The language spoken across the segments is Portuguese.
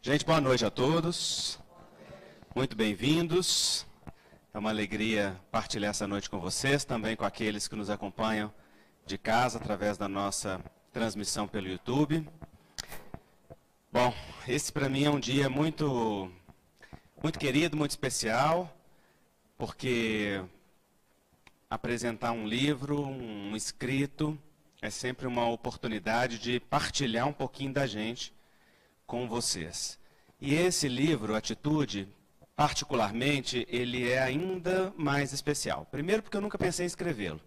Gente, boa noite a todos. Muito bem-vindos. É uma alegria partilhar essa noite com vocês, também com aqueles que nos acompanham de casa, através da nossa transmissão pelo YouTube. Bom, esse para mim é um dia muito querido, muito especial, porque apresentar um livro, um escrito, é sempre uma oportunidade de partilhar um pouquinho da gente com vocês. E esse livro, Atitude, particularmente, ele é ainda mais especial. Primeiro, porque eu nunca pensei em escrevê-lo.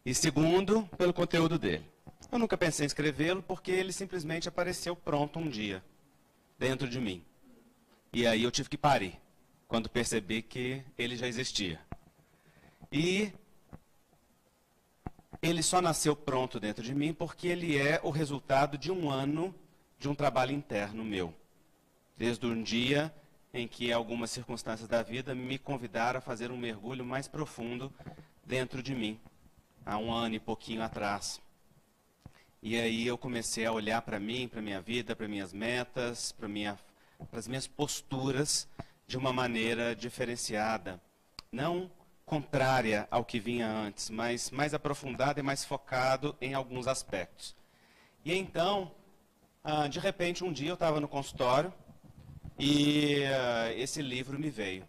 E segundo, pelo conteúdo dele. Eu nunca pensei em escrevê-lo porque ele simplesmente apareceu pronto um dia, dentro de mim. E aí eu tive que parir, quando percebi que ele já existia. E ele só nasceu pronto dentro de mim porque ele é o resultado de um ano de um trabalho interno meu. Desde um dia em que algumas circunstâncias da vida me convidaram a fazer um mergulho mais profundo dentro de mim, há um ano e pouquinho atrás. E aí eu comecei a olhar para mim, para a minha vida, para minhas metas, para as minhas posturas de uma maneira diferenciada. Não contrária ao que vinha antes, mas mais aprofundado e mais focado em alguns aspectos. E então, de repente, um dia eu estava no consultório e esse livro me veio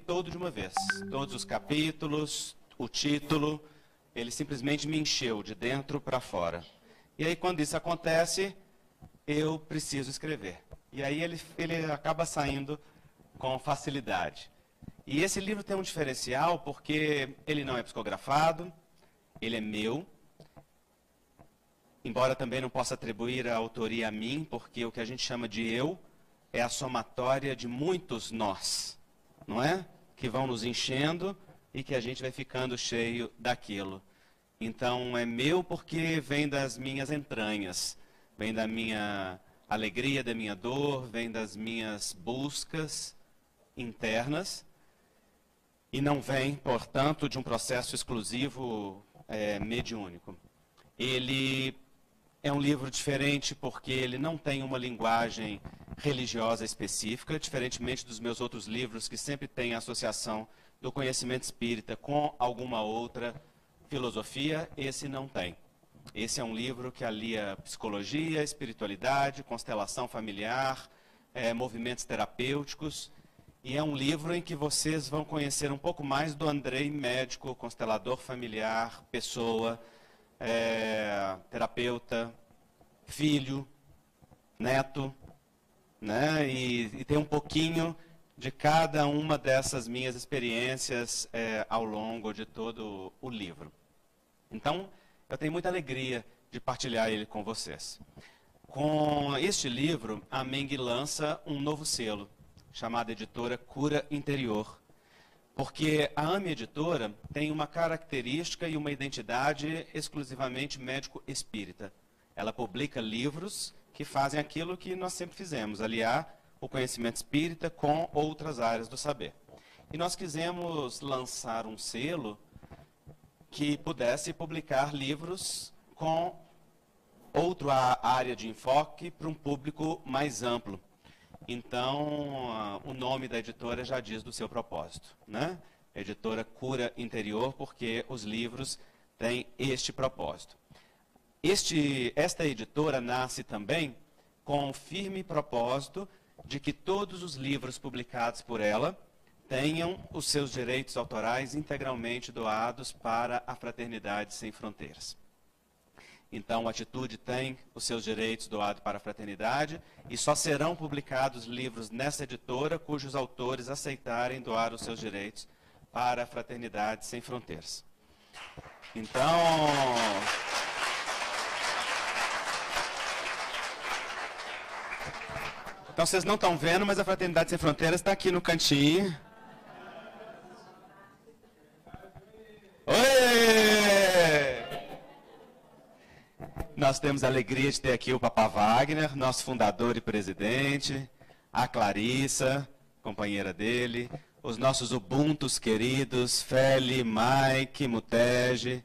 todo de uma vez. Todos os capítulos, o título, ele simplesmente me encheu de dentro para fora. E aí, quando isso acontece, eu preciso escrever. E aí ele acaba saindo com facilidade. E esse livro tem um diferencial porque ele não é psicografado, ele é meu, embora também não possa atribuir a autoria a mim, porque o que a gente chama de eu é a somatória de muitos nós, não é? Que vão nos enchendo e que a gente vai ficando cheio daquilo. Então é meu porque vem das minhas entranhas, vem da minha alegria, da minha dor, vem das minhas buscas internas. E não vem, portanto, de um processo exclusivo mediúnico. Ele é um livro diferente porque ele não tem uma linguagem religiosa específica, diferentemente dos meus outros livros que sempre têm a associação do conhecimento espírita com alguma outra filosofia, esse não tem. Esse é um livro que alia psicologia, espiritualidade, constelação familiar, movimentos terapêuticos. E é um livro em que vocês vão conhecer um pouco mais do Andrei, médico, constelador familiar, pessoa, terapeuta, filho, neto, né? E tem um pouquinho de cada uma dessas minhas experiências ao longo de todo o livro. Então, eu tenho muita alegria de partilhar ele com vocês. Com este livro, a Meng lança um novo selo, chamada editora Cura Interior, porque a AME Editora tem uma característica e uma identidade exclusivamente médico-espírita. Ela publica livros que fazem aquilo que nós sempre fizemos, aliar o conhecimento espírita com outras áreas do saber. E nós quisemos lançar um selo que pudesse publicar livros com outra área de enfoque para um público mais amplo. Então, o nome da editora já diz do seu propósito, né? Editora Cura Interior, porque os livros têm este propósito. Esta editora nasce também com o firme propósito de que todos os livros publicados por ela tenham os seus direitos autorais integralmente doados para a Fraternidade Sem Fronteiras. Então, a Atitude tem os seus direitos doados para a fraternidade e só serão publicados livros nessa editora cujos autores aceitarem doar os seus direitos para a Fraternidade Sem Fronteiras. Então, vocês não estão vendo, mas a Fraternidade Sem Fronteiras está aqui no cantinho. Oi! Nós temos a alegria de ter aqui o Papa Wagner, nosso fundador e presidente, a Clarissa, companheira dele, os nossos Ubuntus queridos, Feli, Mike, Mutege,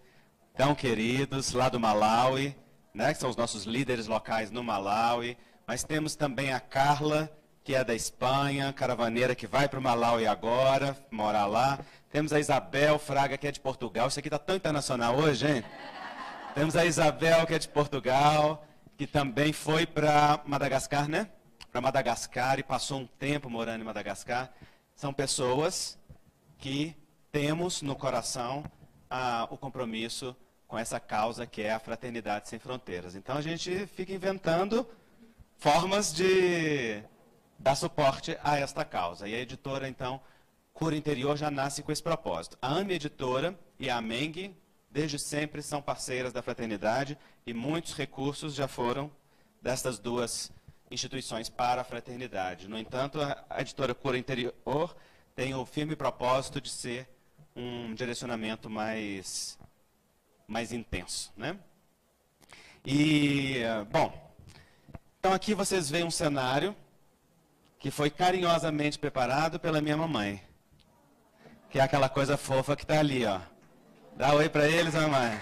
tão queridos, lá do Malawi, né, que são os nossos líderes locais no Malawi, Mas temos também a Carla, que é da Espanha, caravaneira que vai para o Malaui agora, morar lá. Temos a Isabel Fraga, que é de Portugal. Isso aqui está tão internacional hoje, hein? Temos a Isabel, que é de Portugal, que também foi para Madagascar, né? Para Madagascar e passou um tempo morando em Madagascar. São pessoas que temos no coração o compromisso com essa causa que é a Fraternidade Sem Fronteiras. Então a gente fica inventando formas de dar suporte a esta causa. E a editora, então, Cura Interior já nasce com esse propósito. A AME Editora e a Meng, desde sempre, são parceiras da Fraternidade e muitos recursos já foram destas duas instituições para a Fraternidade. No entanto, a editora Cura Interior tem o firme propósito de ser um direcionamento mais intenso, né? E, bom, então aqui vocês veem um cenário que foi carinhosamente preparado pela minha mamãe. Que é aquela coisa fofa que está ali, ó. Dá oi para eles, mamãe.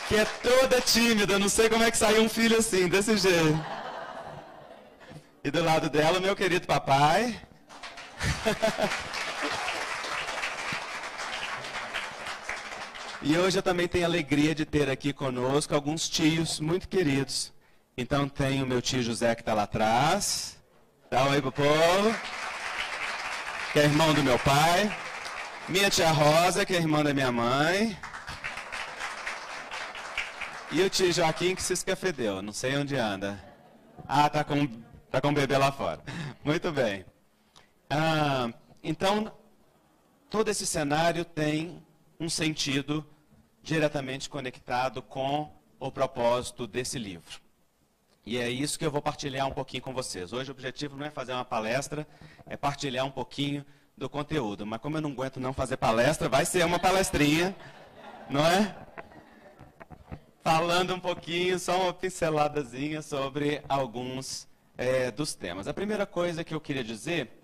Que é toda tímida, não sei como é que saiu um filho assim, desse jeito. E do lado dela, meu querido papai. E hoje eu também tenho a alegria de ter aqui conosco alguns tios muito queridos. Então tem o meu tio José que está lá atrás. Dá um oi pro povo. Que é irmão do meu pai. Minha tia Rosa, que é irmã da minha mãe. E o tio Joaquim que se escafedeu, não sei onde anda. Ah, tá com o bebê lá fora. Muito bem. Então, todo esse cenário tem um sentido diretamente conectado com o propósito desse livro. E é isso que eu vou partilhar um pouquinho com vocês. Hoje o objetivo não é fazer uma palestra, é partilhar um pouquinho do conteúdo. Mas como eu não aguento não fazer palestra, vai ser uma palestrinha, não é? Falando um pouquinho, só uma pinceladazinha sobre alguns dos temas. A primeira coisa que eu queria dizer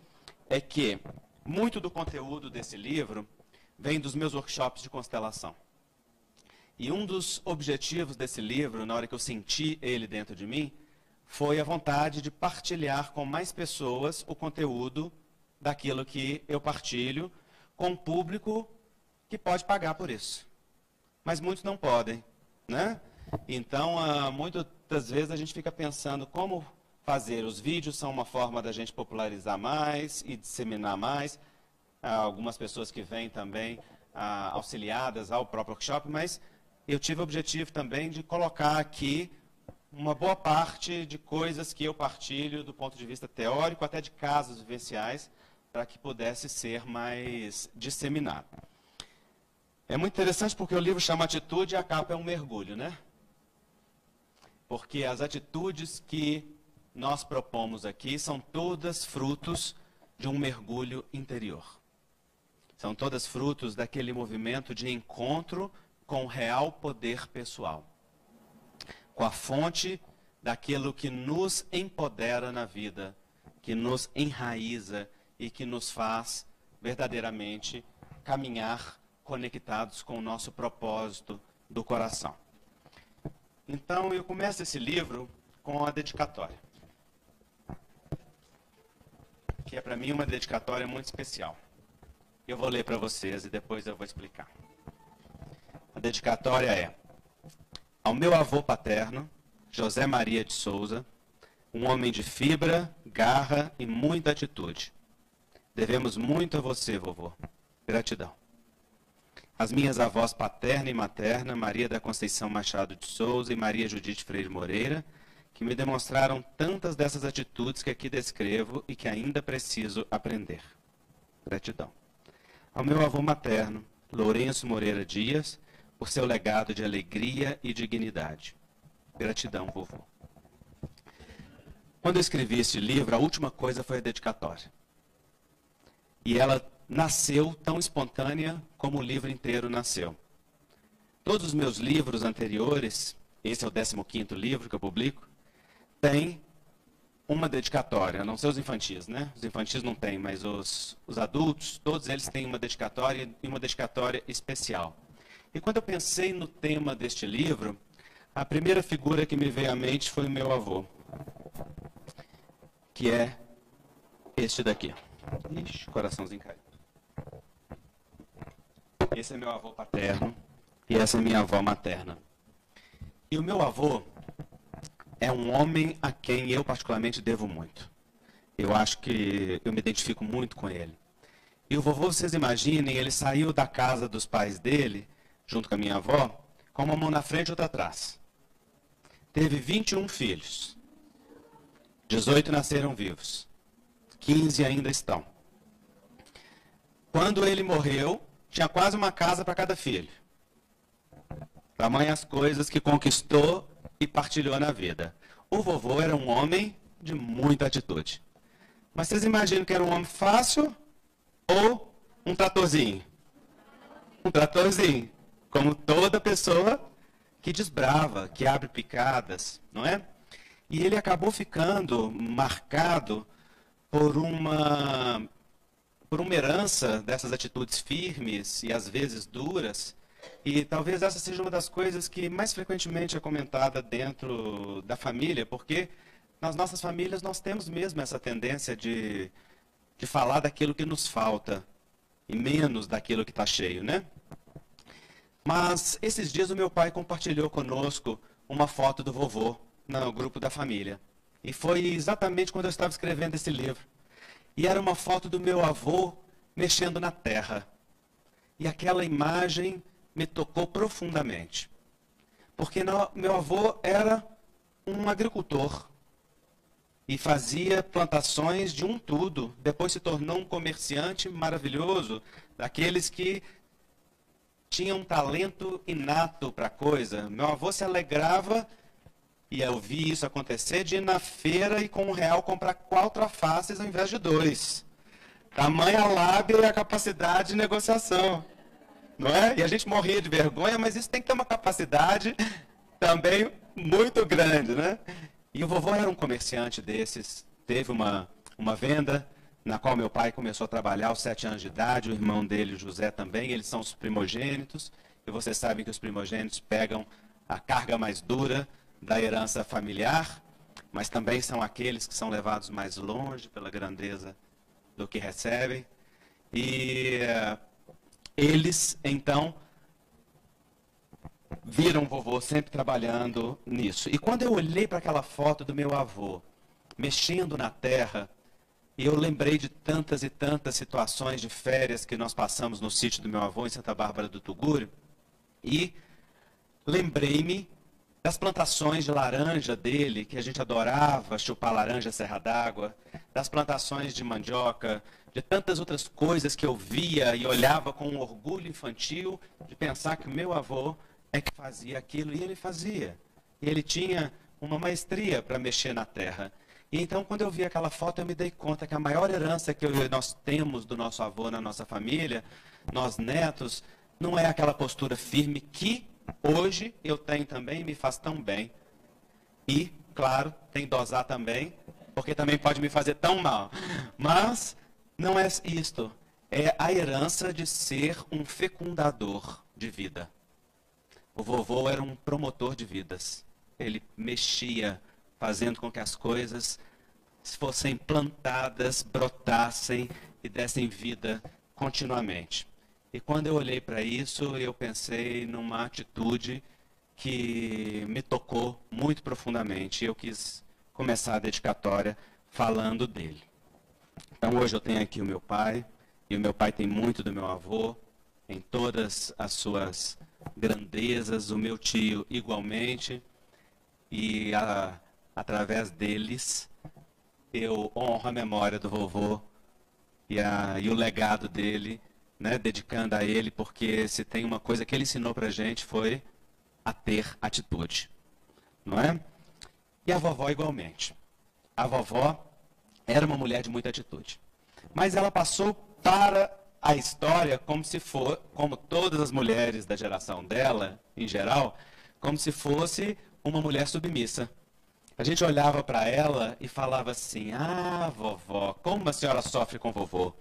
é que muito do conteúdo desse livro vem dos meus workshops de constelação. E um dos objetivos desse livro, na hora que eu senti ele dentro de mim, foi a vontade de partilhar com mais pessoas o conteúdo daquilo que eu partilho com um público que pode pagar por isso. Mas muitos não podem, né? Então, muitas das vezes a gente fica pensando como fazer. Os vídeos são uma forma da gente popularizar mais e disseminar mais. Algumas pessoas que vêm também auxiliadas ao próprio workshop, mas eu tive o objetivo também de colocar aqui uma boa parte de coisas que eu partilho do ponto de vista teórico, até de casos vivenciais, para que pudesse ser mais disseminado. É muito interessante porque o livro chama Atitude e a capa é um mergulho, né? Porque as atitudes que nós propomos aqui são todas frutos de um mergulho interior. São todas frutos daquele movimento de encontro com o real poder pessoal. Com a fonte daquilo que nos empodera na vida, que nos enraiza e que nos faz verdadeiramente caminhar conectados com o nosso propósito do coração. Então, eu começo esse livro com a dedicatória, que é para mim uma dedicatória muito especial. Eu vou ler para vocês e depois eu vou explicar. A dedicatória é: ao meu avô paterno, José Maria de Souza, um homem de fibra, garra e muita atitude. Devemos muito a você, vovô. Gratidão. As minhas avós paterna e materna, Maria da Conceição Machado de Souza e Maria Judite Freire Moreira, que me demonstraram tantas dessas atitudes que aqui descrevo e que ainda preciso aprender. Gratidão. Ao meu avô materno, Lourenço Moreira Dias, por seu legado de alegria e dignidade. Gratidão, vovô. Quando eu escrevi este livro, a última coisa foi a dedicatória. E ela nasceu tão espontânea como o livro inteiro nasceu. Todos os meus livros anteriores, esse é o 15º livro que eu publico, tem uma dedicatória, a não ser os infantis, né? Os infantis não têm, mas os adultos, todos eles têm uma dedicatória e uma dedicatória especial. E quando eu pensei no tema deste livro, a primeira figura que me veio à mente foi o meu avô, que é este daqui. Ixi, coraçãozinho caiu. Esse é meu avô paterno e essa é minha avó materna. E o meu avô é um homem a quem eu particularmente devo muito. Eu acho que eu me identifico muito com ele. E o vovô, vocês imaginem, ele saiu da casa dos pais dele, junto com a minha avó, com uma mão na frente e outra atrás. Teve 21 filhos. 18 nasceram vivos. 15 ainda estão. Quando ele morreu, tinha quase uma casa para cada filho. Tamanhas coisas que conquistou e partilhou na vida. O vovô era um homem de muita atitude. Mas vocês imaginam que era um homem fácil ou um tratorzinho? Um tratorzinho. Como toda pessoa que desbrava, que abre picadas, não é? E ele acabou ficando marcado por uma herança dessas atitudes firmes e às vezes duras. E talvez essa seja uma das coisas que mais frequentemente é comentada dentro da família, porque nas nossas famílias nós temos mesmo essa tendência de falar daquilo que nos falta e menos daquilo que está cheio, né? Mas esses dias o meu pai compartilhou conosco uma foto do vovô no grupo da família. E foi exatamente quando eu estava escrevendo esse livro. E era uma foto do meu avô mexendo na terra. E aquela imagem me tocou profundamente. Porque meu avô era um agricultor. E fazia plantações de um tudo. Depois se tornou um comerciante maravilhoso, daqueles que tinham um talento inato para a coisa. Meu avô se alegrava, e eu vi isso acontecer, de ir na feira e com R$1 comprar 4 alfaces ao invés de 2. Tamanha lábia e a capacidade de negociação. Não é? E a gente morria de vergonha, mas isso tem que ter uma capacidade também muito grande, né? E o vovô era um comerciante desses, teve uma venda na qual meu pai começou a trabalhar aos 7 anos de idade, o irmão dele, José, também, eles são os primogênitos, e vocês sabem que os primogênitos pegam a carga mais dura da herança familiar, mas também são aqueles que são levados mais longe pela grandeza do que recebem. E eles, então, viram o vovô sempre trabalhando nisso. E quando eu olhei para aquela foto do meu avô, mexendo na terra, eu lembrei de tantas e tantas situações de férias que nós passamos no sítio do meu avô, em Santa Bárbara do Tuguri, e lembrei-me das plantações de laranja dele, que a gente adorava chupar laranja Serra d'Água, das plantações de mandioca, de tantas outras coisas que eu via e olhava com um orgulho infantil de pensar que o meu avô é que fazia aquilo, e ele fazia. E ele tinha uma maestria para mexer na terra. E então, quando eu vi aquela foto, eu me dei conta que a maior herança que nós temos do nosso avô na nossa família, nós netos, não é aquela postura firme que hoje eu tenho também e me faz tão bem. E, claro, tem que dosar também, porque também pode me fazer tão mal. Mas não é isto. É a herança de ser um fecundador de vida. O vovô era um promotor de vidas. Ele mexia, fazendo com que as coisas fossem plantadas, brotassem e dessem vida continuamente. E quando eu olhei para isso, eu pensei numa atitude que me tocou muito profundamente. Eu quis começar a dedicatória falando dele. Então hoje eu tenho aqui o meu pai, e o meu pai tem muito do meu avô, em todas as suas grandezas, o meu tio igualmente, e através deles eu honro a memória do vovô e o legado dele, né, dedicando a ele, porque se tem uma coisa que ele ensinou para a gente foi a ter atitude, não é? E a vovó igualmente. A vovó era uma mulher de muita atitude, mas ela passou para a história como todas as mulheres da geração dela, em geral, como se fosse uma mulher submissa. A gente olhava para ela e falava assim: ah, vovó, como a senhora sofre com vovô?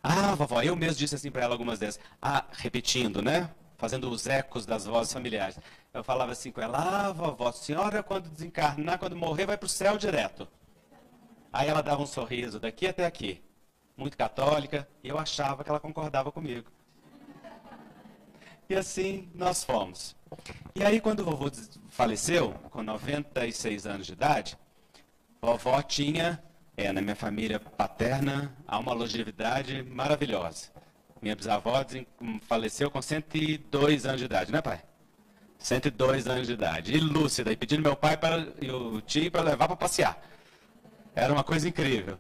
Ah, vovó, eu mesmo disse assim para ela algumas vezes, repetindo, né? fazendo os ecos das vozes familiares. Eu falava assim com ela: ah, vovó, a senhora quando desencarnar, quando morrer, vai para o céu direto. Aí ela dava um sorriso daqui até aqui, muito católica, e eu achava que ela concordava comigo. E assim nós fomos. E aí quando o vovô faleceu, com 96 anos de idade, vovó tinha, na minha família paterna, há uma longevidade maravilhosa. Minha bisavó faleceu com 102 anos de idade, né, pai? 102 anos de idade. E lúcida, e pedindo meu pai e o tio para levar para passear. Era uma coisa incrível,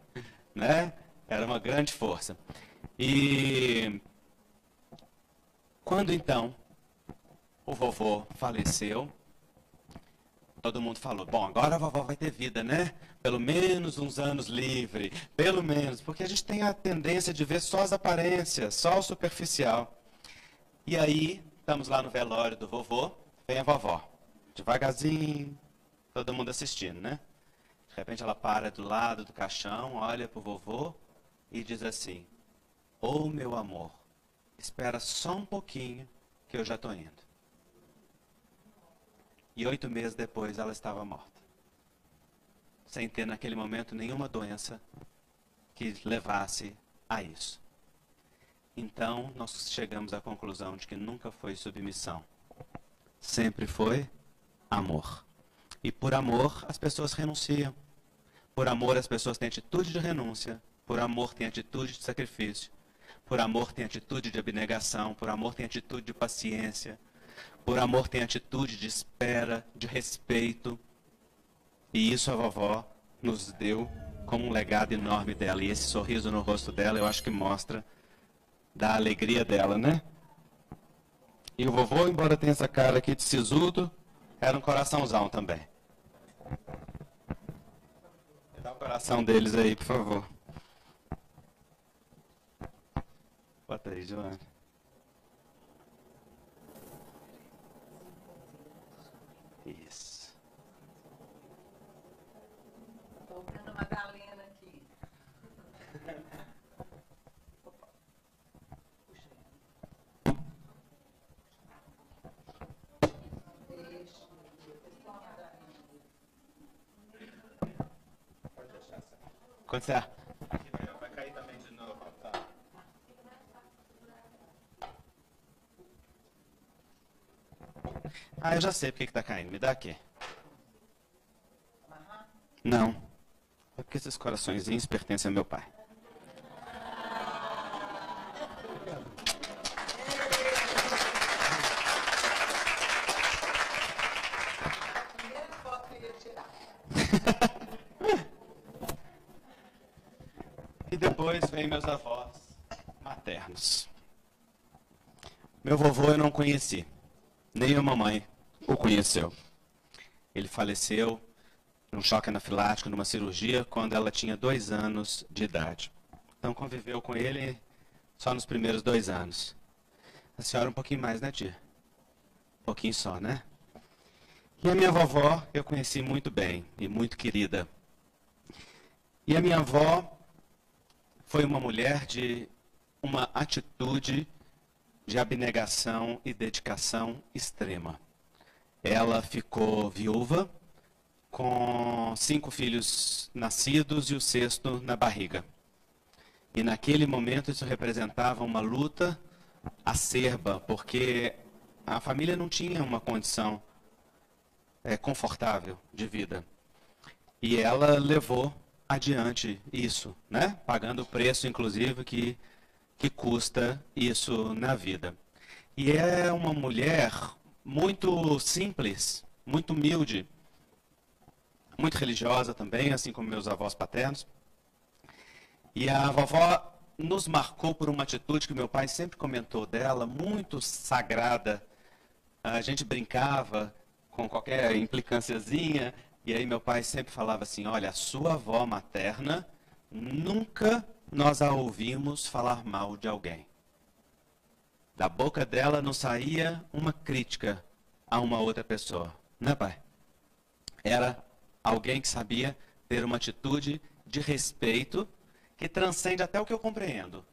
né? Era uma grande força. E quando então o vovô faleceu, todo mundo falou: bom, agora a vovó vai ter vida, né? Pelo menos uns anos livre, pelo menos, porque a gente tem a tendência de ver só as aparências, só o superficial. E aí, estamos lá no velório do vovô, vem a vovó, devagarzinho, todo mundo assistindo, né? De repente ela para do lado do caixão, olha para o vovô e diz assim: ô meu amor, espera só um pouquinho que eu já estou indo. E 8 meses depois ela estava morta, sem ter naquele momento nenhuma doença que levasse a isso. Então nós chegamos à conclusão de que nunca foi submissão, sempre foi amor. E por amor as pessoas renunciam. Por amor as pessoas têm atitude de renúncia. Por amor têm atitude de sacrifício. Por amor têm atitude de abnegação. Por amor têm atitude de paciência. Por amor têm atitude de espera, de respeito. E isso a vovó nos deu como um legado enorme dela. E esse sorriso no rosto dela eu acho que mostra da alegria dela, né? E o vovô, embora tenha essa cara aqui de sisudo, era um coraçãozão também. Dá o coração deles aí, por favor. Bota aí, Joana. Isso. Estou vendo uma Madalena aqui. Quando você... Aqui vai cair também de novo. Tá. Ah, eu já sei porque que tá caindo. Me dá aqui. Não. É porque esses coraçõezinhos pertencem ao meu pai. Primeira foto que eu ia tirar. E depois vem meus avós maternos. Meu vovô eu não conheci. Nem a mamãe o conheceu. Ele faleceu num choque anafilático, numa cirurgia, quando ela tinha 2 anos de idade. Então conviveu com ele só nos primeiros 2 anos. A senhora um pouquinho mais, né, tia? Um pouquinho só, né? E a minha vovó eu conheci muito bem e muito querida. E a minha avó foi uma mulher de uma atitude de abnegação e dedicação extrema. Ela ficou viúva, com 5 filhos nascidos e o 6º na barriga. E naquele momento isso representava uma luta acerba, porque a família não tinha uma condição confortável de vida. E ela levou adiante isso, né? Pagando o preço, inclusive, que custa isso na vida. E é uma mulher muito simples, muito humilde, muito religiosa também, assim como meus avós paternos. E a vovó nos marcou por uma atitude que meu pai sempre comentou dela, muito sagrada. A gente brincava com qualquer implicânciazinha, e aí meu pai sempre falava assim: olha, a sua avó materna, nunca nós a ouvimos falar mal de alguém. Da boca dela não saía uma crítica a uma outra pessoa, né, pai? Era alguém que sabia ter uma atitude de respeito que transcende até o que eu compreendo.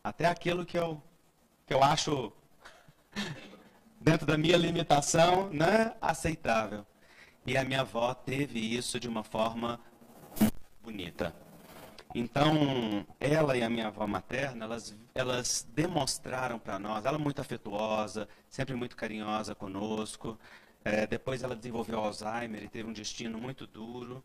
Até aquilo que eu acho dentro da minha limitação, né, aceitável. E a minha avó teve isso de uma forma bonita. Então, ela e a minha avó materna, elas demonstraram para nós, ela muito afetuosa, sempre muito carinhosa conosco. Depois ela desenvolveu Alzheimer e teve um destino muito duro,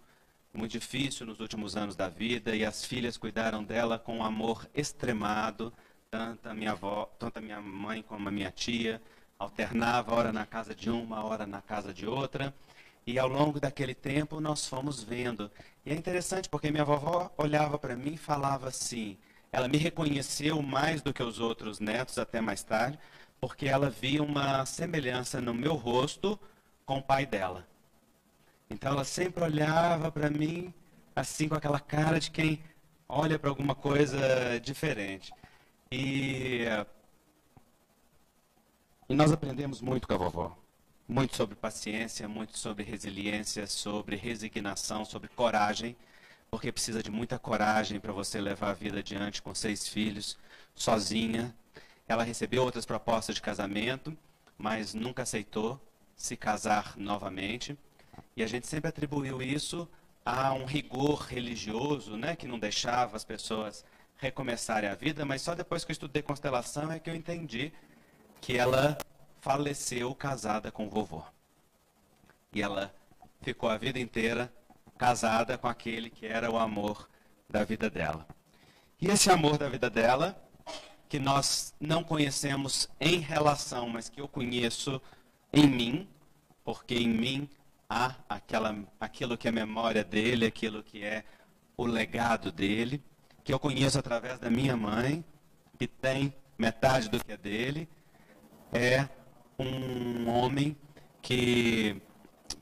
muito difícil nos últimos anos da vida, e as filhas cuidaram dela com um amor extremado, tanto a minha mãe como a minha tia, alternava hora na casa de uma, hora na casa de outra. E ao longo daquele tempo nós fomos vendo. E é interessante porque minha vovó olhava para mim e falava assim, ela me reconheceu mais do que os outros netos até mais tarde, porque ela via uma semelhança no meu rosto com o pai dela. Então ela sempre olhava para mim assim com aquela cara de quem olha para alguma coisa diferente. E nós aprendemos muito com a vovó. Muito sobre paciência, muito sobre resiliência, sobre resignação, sobre coragem, porque precisa de muita coragem para você levar a vida adiante com 6 filhos, sozinha. Ela recebeu outras propostas de casamento, mas nunca aceitou se casar novamente. E a gente sempre atribuiu isso a um rigor religioso, né, que não deixava as pessoas recomeçarem a vida, mas só depois que eu estudei constelação é que eu entendi que ela faleceu casada com o vovô. E ela ficou a vida inteira casada com aquele que era o amor da vida dela. E esse amor da vida dela, que nós não conhecemos em relação, mas que eu conheço em mim, porque em mim há aquilo que é a memória dele, aquilo que é o legado dele, que eu conheço através da minha mãe, que tem metade do que é dele, é um homem que,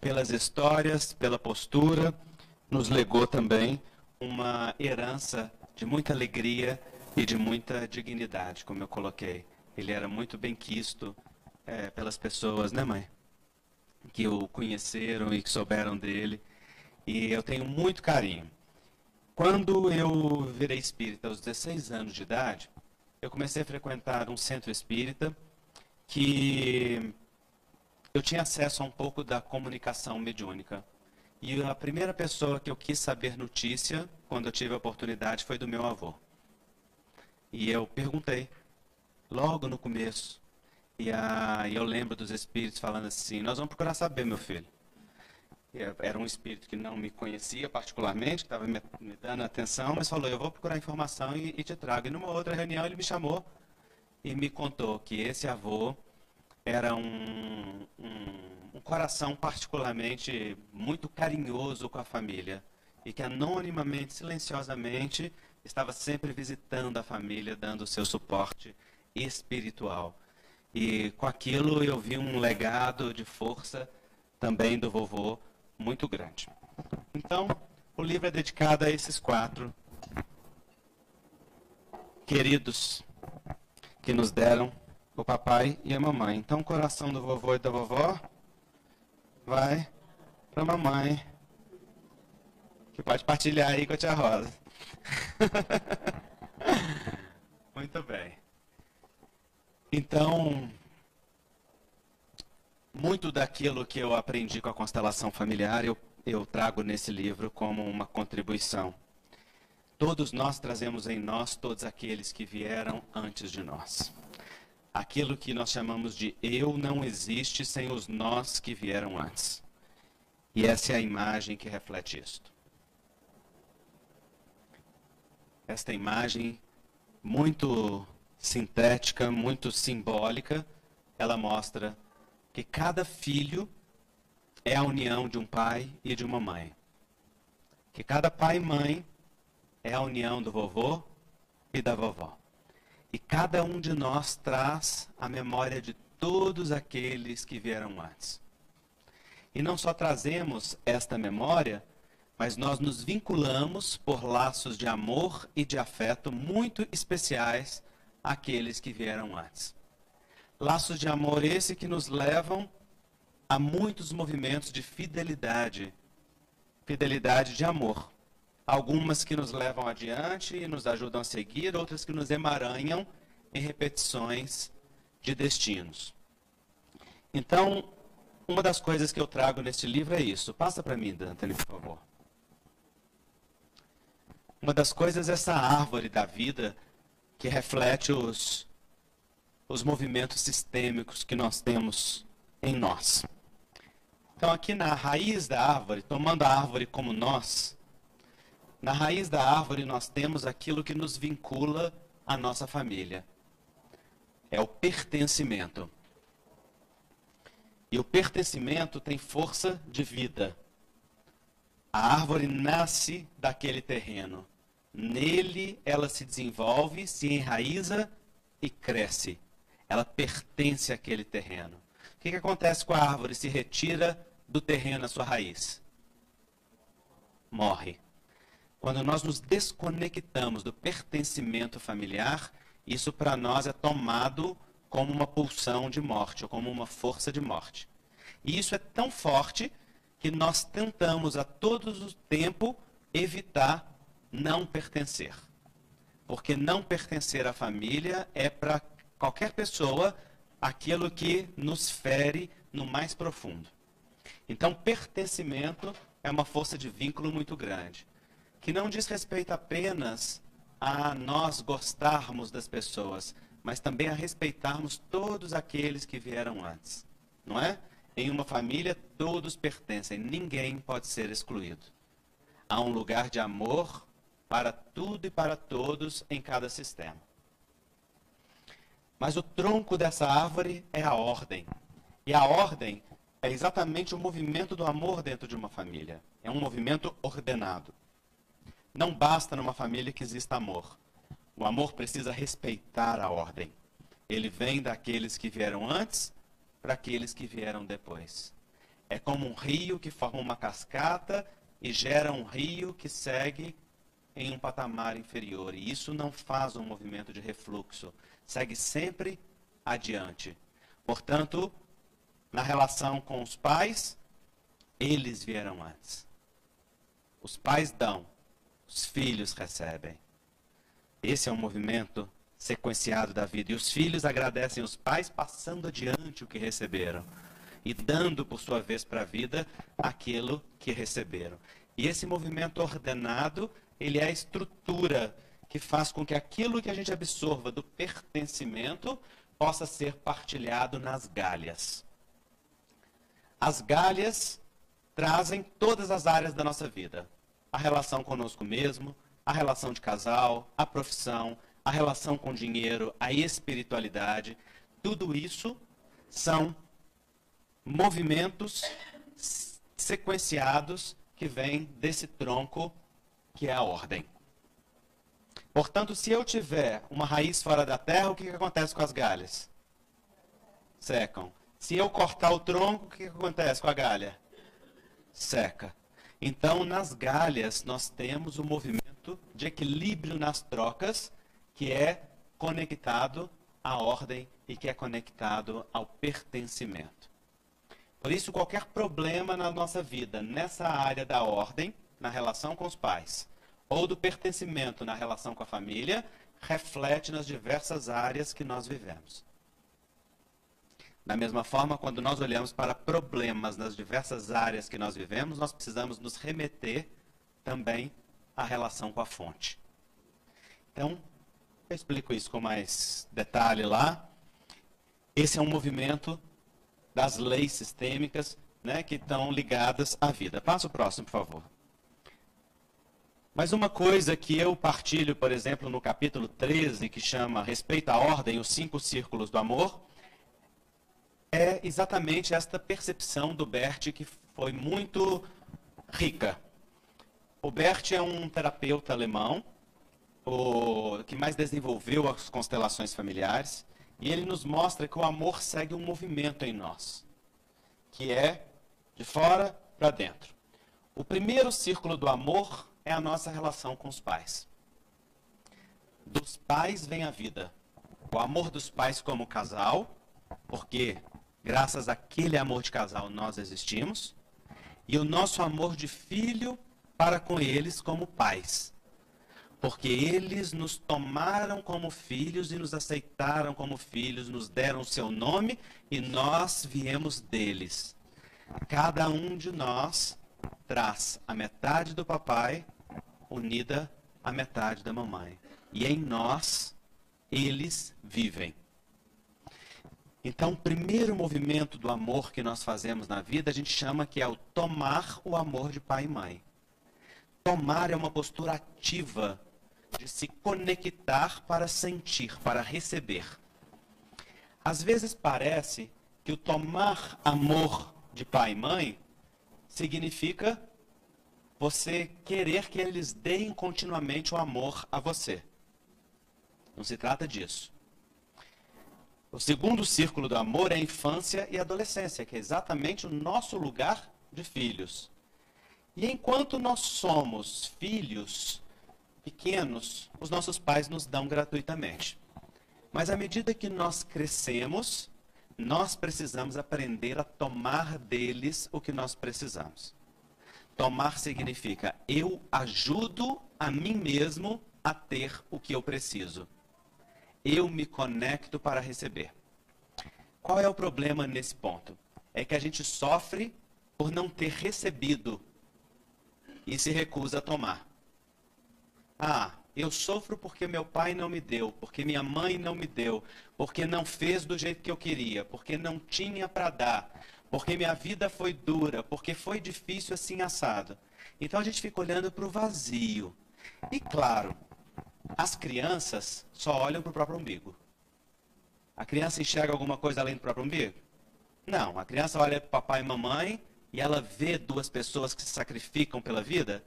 pelas histórias, pela postura, nos legou também uma herança de muita alegria e de muita dignidade, como eu coloquei. Ele era muito benquisto pelas pessoas, né, mãe? Que o conheceram e que souberam dele. E eu tenho muito carinho. Quando eu virei espírita aos 16 anos de idade, eu comecei a frequentar um centro espírita que eu tinha acesso a um pouco da comunicação mediúnica. E a primeira pessoa que eu quis saber notícia, quando eu tive a oportunidade, foi do meu avô. E eu perguntei, logo no começo, e eu lembro dos espíritos falando assim, nós vamos procurar saber, meu filho. Era um espírito que não me conhecia particularmente, que estava me dando atenção, mas falou, eu vou procurar informação e te trago. E numa outra reunião ele me chamou e me contou que esse avô era um coração particularmente muito carinhoso com a família e que anonimamente, silenciosamente, estava sempre visitando a família, dando o seu suporte espiritual. E com aquilo eu vi um legado de força também do vovô muito grande. Então, o livro é dedicado a esses 4 queridos que nos deram o papai e a mamãe. Então, o coração do vovô e da vovó vai para a mamãe, que pode partilhar aí com a tia Rosa. Muito bem. Então, muito daquilo que eu aprendi com a constelação familiar, eu trago nesse livro como uma contribuição. Todos nós trazemos em nós todos aqueles que vieram antes de nós. Aquilo que nós chamamos de eu não existe sem os nós que vieram antes. E essa é a imagem que reflete isto. Esta imagem muito sintética, muito simbólica, ela mostra que cada filho é a união de um pai e de uma mãe. Que cada pai e mãe é a união do vovô e da vovó. E cada um de nós traz a memória de todos aqueles que vieram antes. E não só trazemos esta memória, mas nós nos vinculamos por laços de amor e de afeto muito especiais àqueles que vieram antes. Laços de amor esse que nos levam a muitos movimentos de fidelidade, fidelidade de amor. Algumas que nos levam adiante e nos ajudam a seguir, outras que nos emaranham em repetições de destinos. Então, uma das coisas que eu trago neste livro é isso. Passa para mim, Dante, por favor. Uma das coisas é essa árvore da vida que reflete os movimentos sistêmicos que nós temos em nós. Então, aqui na raiz da árvore, tomando a árvore como nós, na raiz da árvore nós temos aquilo que nos vincula à nossa família. É o pertencimento. E o pertencimento tem força de vida. A árvore nasce daquele terreno. Nele ela se desenvolve, se enraiza e cresce. Ela pertence àquele terreno. O que acontece com a árvore se retira do terreno a sua raiz? Morre. Quando nós nos desconectamos do pertencimento familiar, isso para nós é tomado como uma pulsão de morte, ou como uma força de morte. E isso é tão forte que nós tentamos a todo o tempo evitar não pertencer. Porque não pertencer à família é para qualquer pessoa aquilo que nos fere no mais profundo. Então, pertencimento é uma força de vínculo muito grande, que não diz respeito apenas a nós gostarmos das pessoas, mas também a respeitarmos todos aqueles que vieram antes. Não é? Em uma família, todos pertencem, ninguém pode ser excluído. Há um lugar de amor para tudo e para todos em cada sistema. Mas o tronco dessa árvore é a ordem. E a ordem é exatamente o movimento do amor dentro de uma família. É um movimento ordenado. Não basta numa família que exista amor. O amor precisa respeitar a ordem. Ele vem daqueles que vieram antes para aqueles que vieram depois. É como um rio que forma uma cascata e gera um rio que segue em um patamar inferior. E isso não faz um movimento de refluxo. Segue sempre adiante. Portanto, na relação com os pais, eles vieram antes. Os pais dão, os filhos recebem. Esse é um movimento sequenciado da vida. E os filhos agradecem os pais passando adiante o que receberam e dando, por sua vez, para a vida aquilo que receberam. E esse movimento ordenado, ele é a estrutura que faz com que aquilo que a gente absorva do pertencimento possa ser partilhado nas galhas. As galhas trazem todas as áreas da nossa vida. A relação conosco mesmo, a relação de casal, a profissão, a relação com o dinheiro, a espiritualidade. Tudo isso são movimentos sequenciados que vêm desse tronco que é a ordem. Portanto, se eu tiver uma raiz fora da terra, o que acontece com as galhas? Secam. Se eu cortar o tronco, o que acontece com a galha? Seca. Então, nas galhas, nós temos um movimento de equilíbrio nas trocas, que é conectado à ordem e que é conectado ao pertencimento. Por isso, qualquer problema na nossa vida, nessa área da ordem, na relação com os pais, ou do pertencimento na relação com a família, reflete nas diversas áreas que nós vivemos. Da mesma forma, quando nós olhamos para problemas nas diversas áreas que nós vivemos, nós precisamos nos remeter também à relação com a fonte. Então, eu explico isso com mais detalhe lá. Esse é um movimento das leis sistêmicas, né, que estão ligadas à vida. Passa o próximo, por favor. Mas uma coisa que eu partilho, por exemplo, no capítulo 13, que chama Respeito à Ordem, os 5 Círculos do Amor, é exatamente esta percepção do Bert que foi muito rica. O Bert é um terapeuta alemão, que mais desenvolveu as constelações familiares, e ele nos mostra que o amor segue um movimento em nós, que é de fora para dentro. O primeiro círculo do amor é a nossa relação com os pais. Dos pais vem a vida. O amor dos pais como casal, porque graças àquele amor de casal nós existimos, e o nosso amor de filho para com eles como pais. porque eles nos tomaram como filhos e nos aceitaram como filhos, nos deram o seu nome e nós viemos deles. Cada um de nós traz a metade do papai unida à metade da mamãe. E em nós, eles vivem. Então, o primeiro movimento do amor que nós fazemos na vida, a gente chama que é o tomar o amor de pai e mãe. Tomar é uma postura ativa de se conectar para sentir, para receber. Às vezes parece que o tomar amor de pai e mãe significa você querer que eles deem continuamente o amor a você. Não se trata disso. O segundo círculo do amor é a infância e a adolescência, que é exatamente o nosso lugar de filhos. E enquanto nós somos filhos pequenos, os nossos pais nos dão gratuitamente. Mas à medida que nós crescemos, nós precisamos aprender a tomar deles o que nós precisamos. Tomar significa eu ajudo a mim mesmo a ter o que eu preciso. Eu me conecto para receber. Qual é o problema nesse ponto? É que a gente sofre por não ter recebido e se recusa a tomar. Ah, eu sofro porque meu pai não me deu, porque minha mãe não me deu, porque não fez do jeito que eu queria, porque não tinha para dar, porque minha vida foi dura, porque foi difícil assim assado. Então a gente fica olhando para o vazio. E claro, as crianças só olham para o próprio umbigo. A criança enxerga alguma coisa além do próprio umbigo? Não, a criança olha para papai e mamãe e ela vê duas pessoas que se sacrificam pela vida?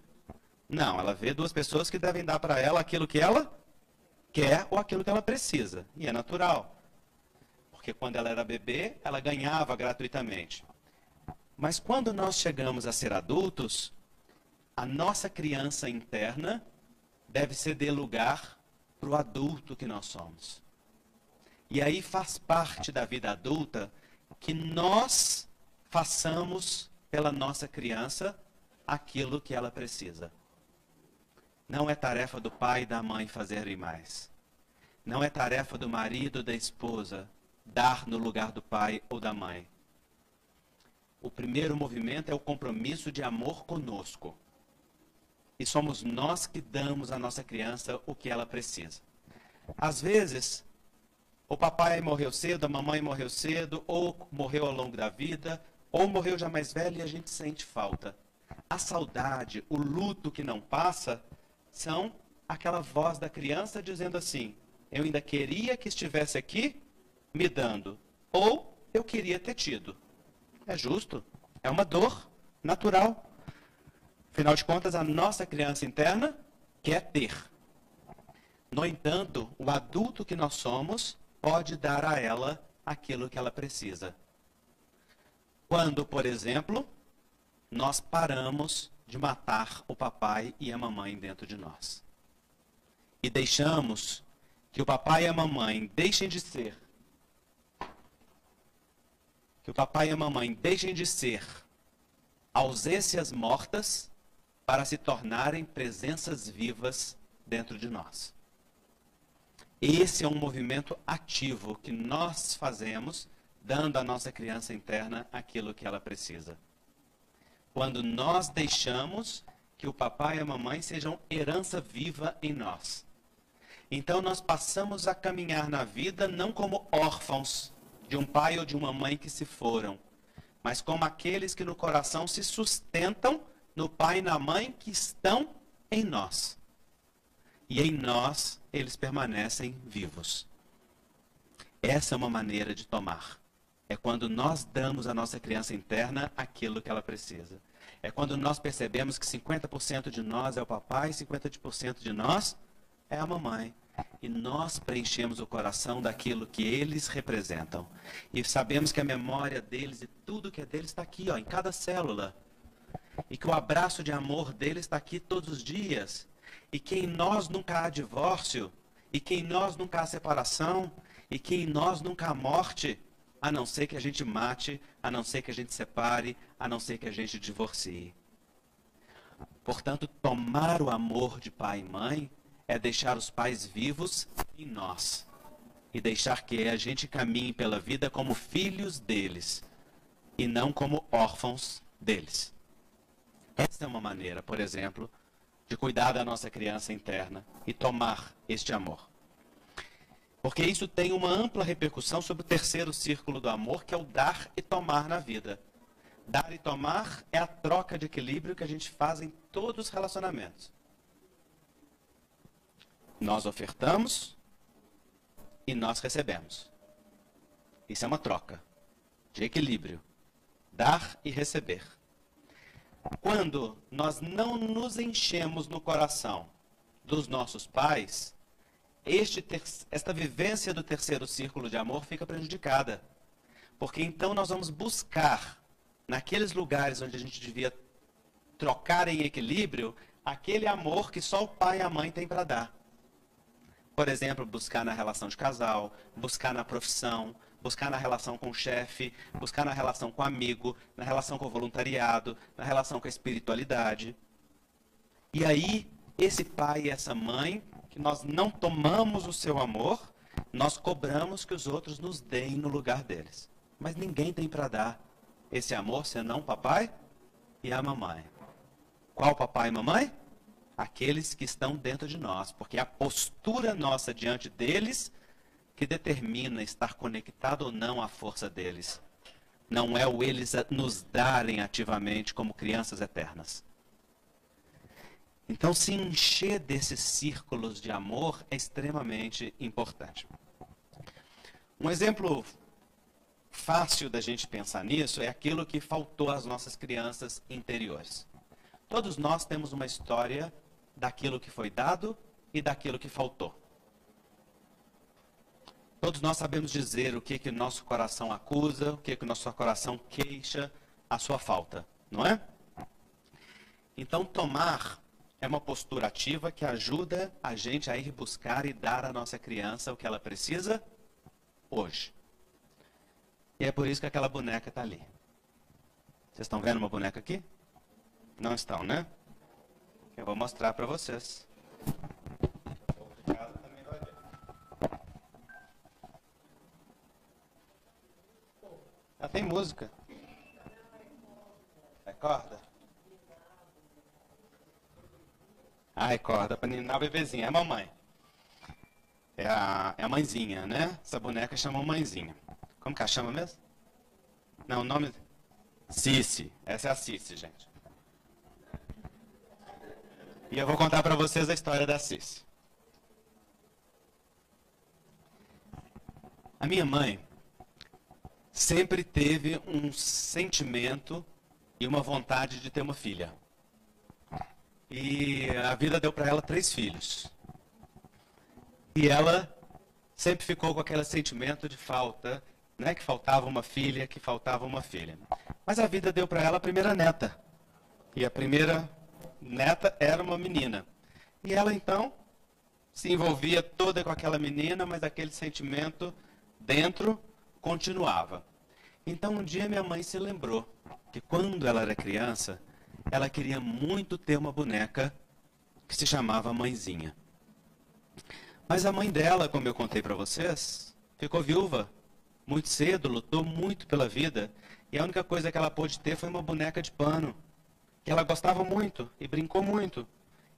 Não, ela vê duas pessoas que devem dar para ela aquilo que ela quer ou aquilo que ela precisa. E é natural. Porque quando ela era bebê, ela ganhava gratuitamente. Mas quando nós chegamos a ser adultos, a nossa criança interna deve ceder lugar para o adulto que nós somos. E aí faz parte da vida adulta que nós façamos pela nossa criança aquilo que ela precisa. Não é tarefa do pai e da mãe fazerem mais. Não é tarefa do marido ou da esposa dar no lugar do pai ou da mãe. O primeiro movimento é o compromisso de amor conosco. E somos nós que damos à nossa criança o que ela precisa. Às vezes, o papai morreu cedo, a mamãe morreu cedo, ou morreu ao longo da vida, ou morreu já mais velho e a gente sente falta. A saudade, o luto que não passa, são aquela voz da criança dizendo assim, eu ainda queria que estivesse aqui me dando, ou eu queria ter tido. É justo, é uma dor natural. Afinal de contas, a nossa criança interna quer ter. No entanto, o adulto que nós somos pode dar a ela aquilo que ela precisa. Quando, por exemplo, nós paramos de matar o papai e a mamãe dentro de nós. E deixamos que o papai e a mamãe deixem de ser. Que o papai e a mamãe deixem de ser ausências mortas para se tornarem presenças vivas dentro de nós. Esse é um movimento ativo que nós fazemos, dando à nossa criança interna aquilo que ela precisa. Quando nós deixamos que o papai e a mamãe sejam herança viva em nós. Então nós passamos a caminhar na vida não como órfãos de um pai ou de uma mãe que se foram, mas como aqueles que no coração se sustentam no pai e na mãe que estão em nós. E em nós eles permanecem vivos. Essa é uma maneira de tomar. É quando nós damos à nossa criança interna aquilo que ela precisa. É quando nós percebemos que 50% de nós é o papai e 50% de nós é a mamãe. E nós preenchemos o coração daquilo que eles representam. E sabemos que a memória deles e tudo que é deles está aqui, ó, em cada célula. E que o abraço de amor deles está aqui todos os dias. E que em nós nunca há divórcio. E que em nós nunca há separação. E que em nós nunca há morte. A não ser que a gente mate, a não ser que a gente separe, a não ser que a gente divorcie. Portanto, tomar o amor de pai e mãe é deixar os pais vivos em nós e deixar que a gente caminhe pela vida como filhos deles e não como órfãos deles. Essa é uma maneira, por exemplo, de cuidar da nossa criança interna e tomar este amor. Porque isso tem uma ampla repercussão sobre o terceiro círculo do amor, que é o dar e tomar na vida. Dar e tomar é a troca de equilíbrio que a gente faz em todos os relacionamentos. Nós ofertamos e nós recebemos. Isso é uma troca de equilíbrio. Dar e receber. Quando nós não nos enchemos no coração dos nossos pais, esta vivência do terceiro círculo de amor fica prejudicada. Porque então nós vamos buscar, naqueles lugares onde a gente devia trocar em equilíbrio, aquele amor que só o pai e a mãe têm para dar. Por exemplo, buscar na relação de casal, buscar na profissão, buscar na relação com o chefe, buscar na relação com o amigo, na relação com o voluntariado, na relação com a espiritualidade. E aí, esse pai e essa mãe, que nós não tomamos o seu amor, nós cobramos que os outros nos deem no lugar deles. Mas ninguém tem para dar esse amor senão o papai e a mamãe. Qual papai e mamãe? Aqueles que estão dentro de nós, porque é a postura nossa diante deles que determina estar conectado ou não à força deles. Não é o eles nos darem ativamente como crianças eternas. Então, se encher desses círculos de amor é extremamente importante. Um exemplo fácil da gente pensar nisso é aquilo que faltou às nossas crianças interiores. Todos nós temos uma história daquilo que foi dado e daquilo que faltou. Todos nós sabemos dizer o que o nosso coração acusa, o que o nosso coração queixa a sua falta, não é? Então, tomar é uma postura ativa que ajuda a gente a ir buscar e dar à nossa criança o que ela precisa hoje. E é por isso que aquela boneca está ali. Vocês estão vendo uma boneca aqui? Não estão, né? Eu vou mostrar para vocês. Já tem música. É corda? Ah, é corda para ninar o bebezinho. É a mamãe. É a mãezinha, né? Essa boneca chama mãezinha. Como que ela chama mesmo? Não, o nome... Cici. Essa é a Cici, gente. E eu vou contar para vocês a história da Cici. A minha mãe sempre teve um sentimento e uma vontade de ter uma filha. E a vida deu para ela 3 filhos. E ela sempre ficou com aquele sentimento de falta, né? Que faltava uma filha, que faltava uma filha. Mas a vida deu para ela a primeira neta. E a primeira neta era uma menina. E ela então se envolvia toda com aquela menina, mas aquele sentimento dentro continuava. Então um dia minha mãe se lembrou que quando ela era criança, ela queria muito ter uma boneca que se chamava Mãezinha. Mas a mãe dela, como eu contei para vocês, ficou viúva muito cedo, lutou muito pela vida, e a única coisa que ela pôde ter foi uma boneca de pano, que ela gostava muito e brincou muito.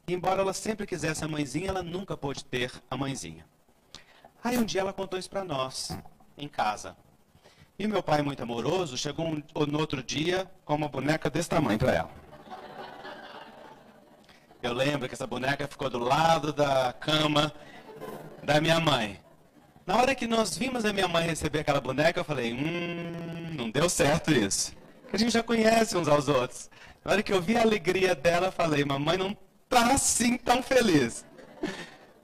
E embora ela sempre quisesse a mãezinha, ela nunca pôde ter a mãezinha. Aí um dia ela contou isso para nós, em casa. E meu pai, muito amoroso, chegou no outro dia com uma boneca desse tamanho para ela. Eu lembro que essa boneca ficou do lado da cama da minha mãe. Na hora que nós vimos a minha mãe receber aquela boneca, eu falei, não deu certo isso. Porque a gente já conhece uns aos outros. Na hora que eu vi a alegria dela, eu falei, mamãe não tá assim tão feliz.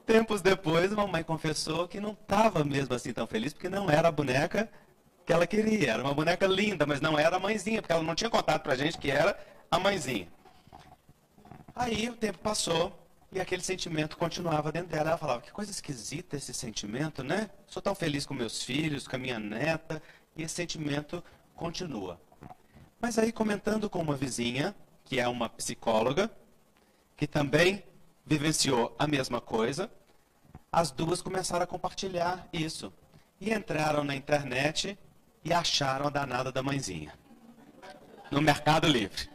Tempos depois, a mamãe confessou que não estava mesmo assim tão feliz, porque não era a boneca que ela queria. Era uma boneca linda, mas não era a mãezinha, porque ela não tinha contado pra gente que era a mãezinha. Aí o tempo passou e aquele sentimento continuava dentro dela. Ela falava, que coisa esquisita esse sentimento, né? Sou tão feliz com meus filhos, com a minha neta, e esse sentimento continua. Mas aí, comentando com uma vizinha, que é uma psicóloga, que também vivenciou a mesma coisa, as duas começaram a compartilhar isso. E entraram na internet e acharam a danada da mãezinha. No Mercado Livre.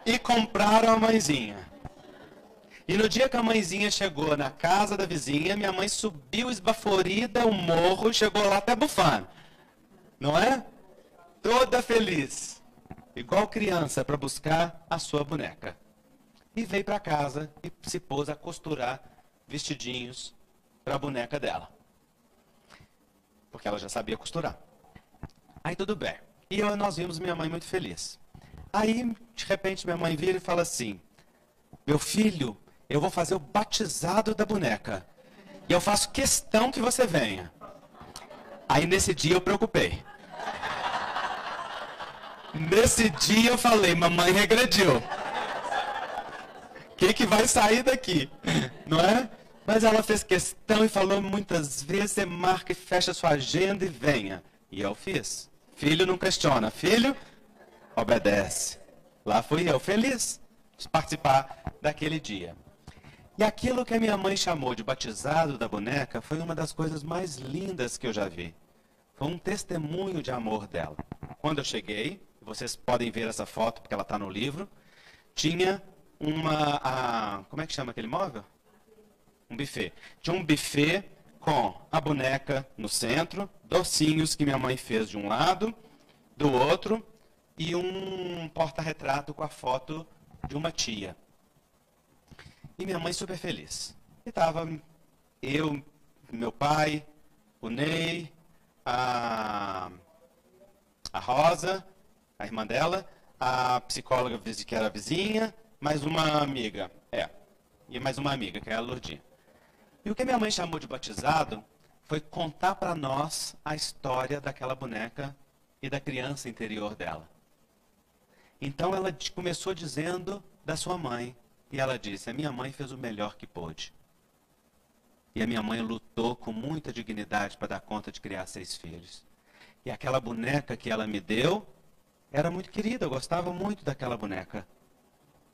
E compraram a mãezinha. E no dia que a mãezinha chegou na casa da vizinha, minha mãe subiu esbaforida o morro, chegou lá até bufando. Não é? Toda feliz. Igual criança para buscar a sua boneca. E veio para casa e se pôs a costurar vestidinhos para a boneca dela. Porque ela já sabia costurar. Aí tudo bem. E nós vimos minha mãe muito feliz. Aí, de repente, minha mãe vira e fala assim: meu filho, eu vou fazer o batizado da boneca. E eu faço questão que você venha. Aí, nesse dia, eu preocupei. Nesse dia, eu falei: mamãe regrediu. O que vai sair daqui? Não é? Mas ela fez questão e falou muitas vezes: você marca e fecha sua agenda e venha. E eu fiz. Filho não questiona. Filho obedece. Lá fui eu feliz de participar daquele dia. E aquilo que a minha mãe chamou de batizado da boneca foi uma das coisas mais lindas que eu já vi. Foi um testemunho de amor dela. Quando eu cheguei, vocês podem ver essa foto porque ela está no livro, tinha como é que chama aquele móvel? Um buffet. Tinha um buffet com a boneca no centro, docinhos que minha mãe fez de um lado, do outro, e um porta-retrato com a foto de uma tia. E minha mãe super feliz. E estava eu, meu pai, o Ney, a Rosa, a irmã dela, a psicóloga que era a vizinha, mais uma amiga. E mais uma amiga, que é a Lourdinha. E o que minha mãe chamou de batizado foi contar para nós a história daquela boneca e da criança interior dela. Então ela começou dizendo da sua mãe. E ela disse: a minha mãe fez o melhor que pôde. E a minha mãe lutou com muita dignidade para dar conta de criar 6 filhos. E aquela boneca que ela me deu era muito querida, eu gostava muito daquela boneca.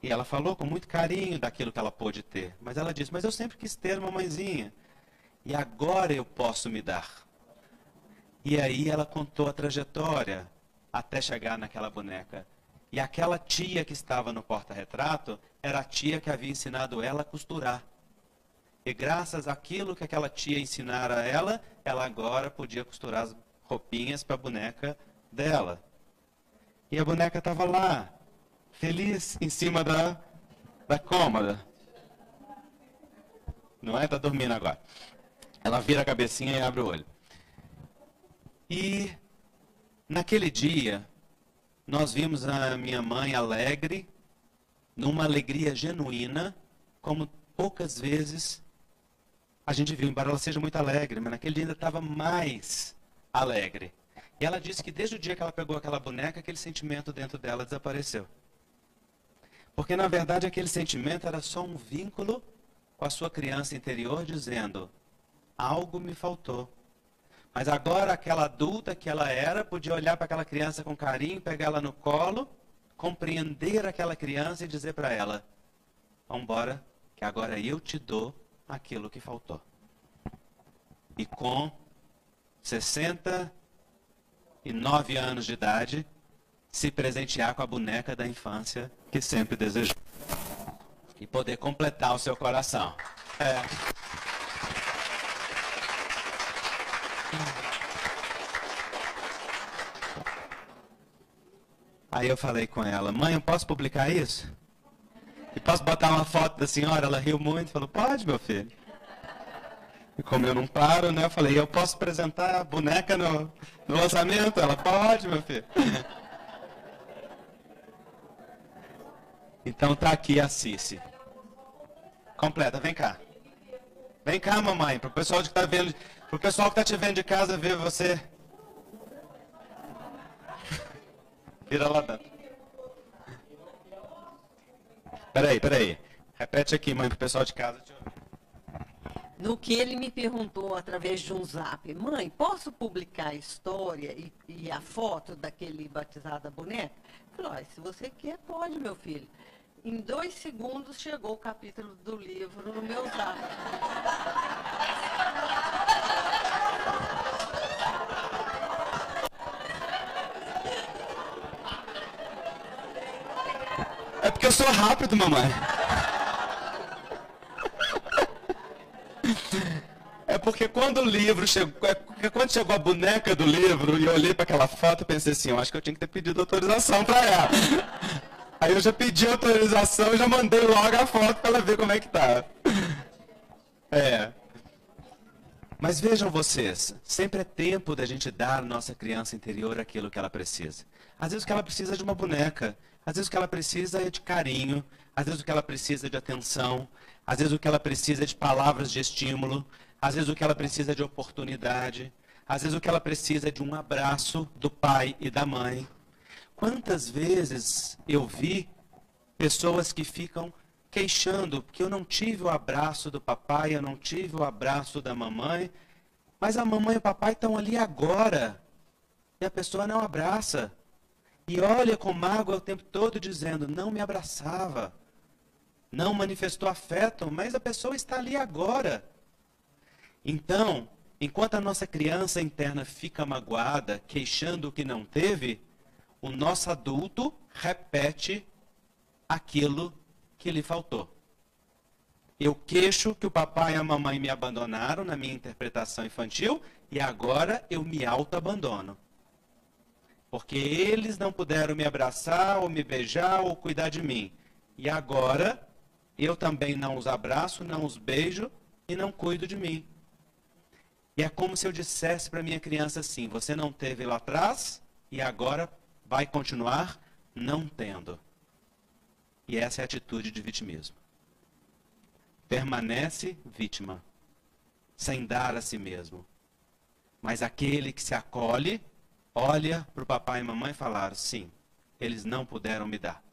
E ela falou com muito carinho daquilo que ela pôde ter. Mas ela disse: mas eu sempre quis ter uma mãezinha. E agora eu posso me dar. E aí ela contou a trajetória até chegar naquela boneca. E aquela tia que estava no porta-retrato era a tia que havia ensinado ela a costurar. E graças àquilo que aquela tia ensinara a ela, ela agora podia costurar as roupinhas para a boneca dela. E a boneca estava lá, feliz, em cima da cômoda. Não é? Está dormindo agora. Ela vira a cabecinha e abre o olho. E naquele dia, nós vimos a minha mãe alegre, numa alegria genuína, como poucas vezes a gente viu, embora ela seja muito alegre, mas naquele dia ainda estava mais alegre. E ela disse que desde o dia que ela pegou aquela boneca, aquele sentimento dentro dela desapareceu. Porque na verdade aquele sentimento era só um vínculo com a sua criança interior dizendo: algo me faltou. Mas agora aquela adulta que ela era, podia olhar para aquela criança com carinho, pegar ela no colo, compreender aquela criança e dizer para ela: vamos embora, que agora eu te dou aquilo que faltou. E com 69 anos de idade, se presentear com a boneca da infância que sempre desejou. E poder completar o seu coração. Aí eu falei com ela: mãe, eu posso publicar isso? E posso botar uma foto da senhora? Ela riu muito e falou: pode, meu filho. E como eu não paro, né, eu falei: eu posso apresentar a boneca no lançamento? Ela: pode, meu filho. Então tá aqui a Cici. Completa, vem cá. Vem cá, mamãe, pro pessoal que tá vendo, pro pessoal que tá te vendo de casa ver você. Vira lá dentro. Peraí. Repete aqui, mãe, pro pessoal de casa te ouvir. No que ele me perguntou através de um zap: mãe, posso publicar a história e a foto daquele batizado da boneca? Eu falei: olha, se você quer, pode, meu filho. Em 2 segundos chegou o capítulo do livro no meu zap. É porque eu sou rápido, mamãe. É porque quando o livro chegou, quando chegou a boneca do livro e eu olhei para aquela foto, eu pensei assim, eu acho que eu tinha que ter pedido autorização para ela. Aí eu já pedi autorização e já mandei logo a foto para ela ver como é que tá. É. Mas vejam vocês, sempre é tempo da gente dar à nossa criança interior aquilo que ela precisa. Às vezes o que ela precisa é de uma boneca, às vezes o que ela precisa é de carinho, às vezes o que ela precisa é de atenção, às vezes o que ela precisa é de palavras de estímulo, às vezes o que ela precisa é de oportunidade, às vezes o que ela precisa é de um abraço do pai e da mãe. Quantas vezes eu vi pessoas que ficam queixando porque eu não tive o abraço do papai, eu não tive o abraço da mamãe, mas a mamãe e o papai estão ali agora e a pessoa não abraça. E olha com mágoa o tempo todo dizendo, não me abraçava, não manifestou afeto, mas a pessoa está ali agora. Então, enquanto a nossa criança interna fica magoada, queixando o que não teve, o nosso adulto repete aquilo que lhe faltou. Eu queixo que o papai e a mamãe me abandonaram na minha interpretação infantil e agora eu me auto-abandono. Porque eles não puderam me abraçar, ou me beijar, ou cuidar de mim. E agora eu também não os abraço, não os beijo e não cuido de mim. E é como se eu dissesse para minha criança assim, você não teve lá atrás e agora vai continuar não tendo. E essa é a atitude de vitimismo. Permanece vítima, sem dar a si mesmo. Mas aquele que se acolhe, olha para o papai e mamãe e falaram, sim, eles não puderam me dar.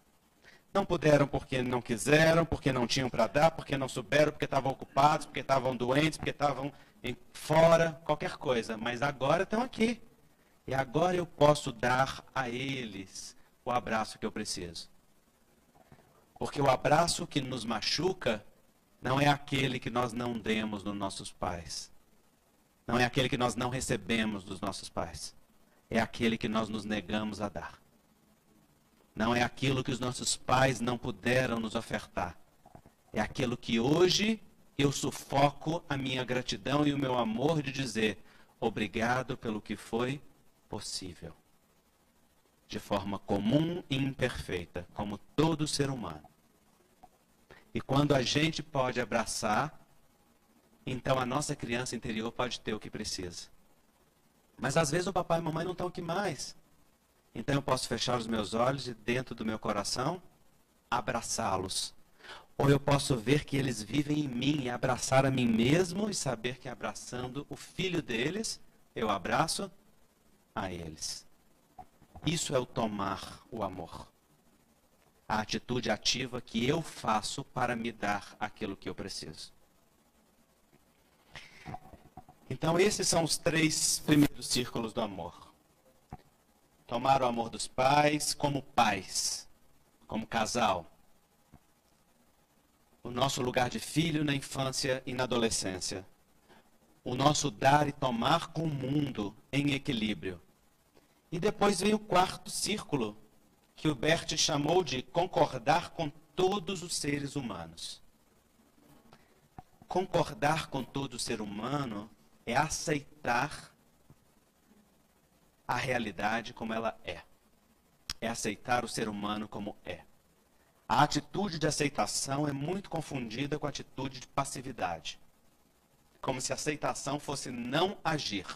Não puderam porque não quiseram, porque não tinham para dar, porque não souberam, porque estavam ocupados, porque estavam doentes, porque estavam fora, qualquer coisa. Mas agora estão aqui. E agora eu posso dar a eles o abraço que eu preciso. Porque o abraço que nos machuca não é aquele que nós não demos dos nossos pais. Não é aquele que nós não recebemos dos nossos pais. É aquele que nós nos negamos a dar. Não é aquilo que os nossos pais não puderam nos ofertar. É aquilo que hoje eu sufoco a minha gratidão e o meu amor de dizer obrigado pelo que foi possível. De forma comum e imperfeita, como todo ser humano. E quando a gente pode abraçar, então a nossa criança interior pode ter o que precisa. Mas às vezes o papai e a mamãe não estão aqui mais. Então eu posso fechar os meus olhos e dentro do meu coração, abraçá-los. Ou eu posso ver que eles vivem em mim e abraçar a mim mesmo e saber que abraçando o filho deles, eu abraço a eles. Isso é o tomar o amor. A atitude ativa que eu faço para me dar aquilo que eu preciso. Então esses são os 3 primeiros círculos do amor. Tomar o amor dos pais, como casal. O nosso lugar de filho na infância e na adolescência. O nosso dar e tomar com o mundo em equilíbrio. E depois vem o 4º círculo, que o Bert chamou de concordar com todos os seres humanos. Concordar com todo ser humano é aceitar a realidade como ela é. É aceitar o ser humano como é. A atitude de aceitação é muito confundida com a atitude de passividade. Como se a aceitação fosse não agir.